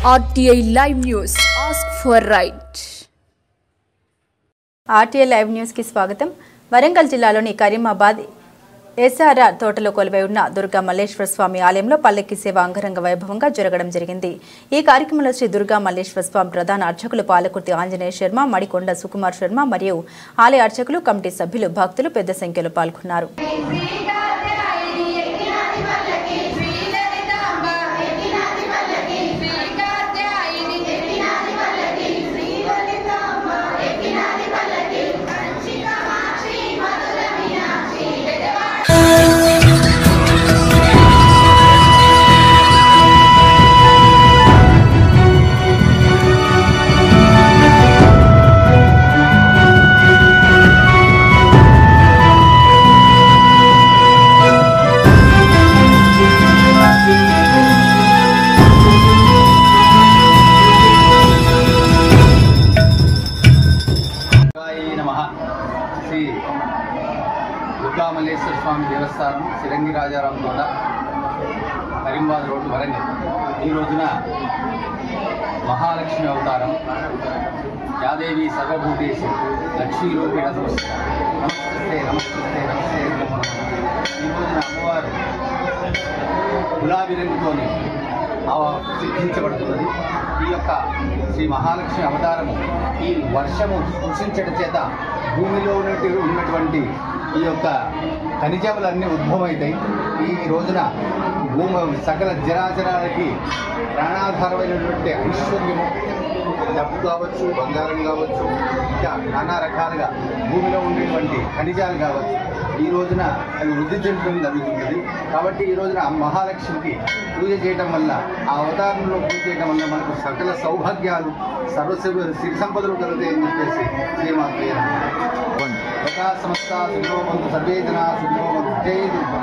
RTI Live News. Ask for right. RTI Live News की स्वागतम. వరంగల్ జిల్లాలోని కరీమాబాద్ ఎస్ఆర్ఆర్ తోటలో కొలువై ఉన్న దుర్గా మల్లేశ్వర స్వామి ఆలయంలో పల్లకి సేవ అంగరంగ వైభవంగా జరగడం జరిగింది. ఈ కార్యక్రమంలో శ్రీ దుర్గా మల్లేశ్వర స్వామి ప్రధాన అర్చకులు పాలకుర్తి ఆంజనేయ శర్మ, మడికొండ సుకుమార్ శర్మ మరియు ఆలయ అర్చకులు, కమిటీ సభ్యులు, భక్తులు పెద్ద సంఖ్యలో పాల్గొన్నారు. శ్రీ దుర్గా మల్లేశ్వర స్వామి దేవస్థానం సిరంగి రాజారాం తోట కరీంబాద్ రోడ్డు వరంగల్. ఈ రోజున మహాలక్ష్మి అవతారం యాదేవి సర్వభూతేషు లక్ష్మీరూపేణ నమస్తే నమస్తే నమస్తే. ఈ రోజున అమ్మవారు గులాబీ రంగుతోని సిద్ధించబడుతున్నది. ఈ యొక్క శ్రీ మహాలక్ష్మి అవతారము ఈ వర్షము స్పృశించడం చేత భూమిలో ఉన్నటువంటి ఈ యొక్క ఖనిజములన్నీ ఉద్భవమవుతాయి. ఈ రోజున సకల జరాచరాలకి ప్రాణాధారమైనటువంటి ఐశ్వర్యము, డబ్బు కావచ్చు, బంగారం కావచ్చు, ఇంకా నానా రకాలుగా భూమిలో ఉండేటువంటి ఖనిజాలు కావచ్చు, ఈ రోజున అవి వృద్ధి చెందడం జరుగుతుంది. కాబట్టి ఈ రోజున మహాలక్ష్మికి పూజ చేయడం వల్ల, ఆ అవతారంలో పూజ చేయడం వల్ల మనకు సకల సౌభాగ్యాలు, సిరి సంపదలు కలుగుతాయని చెప్పేసి శ్రీమాత సమస్త సుఖోమంతు సర్వే జనా సుఖోమంతు జై దుర్గా.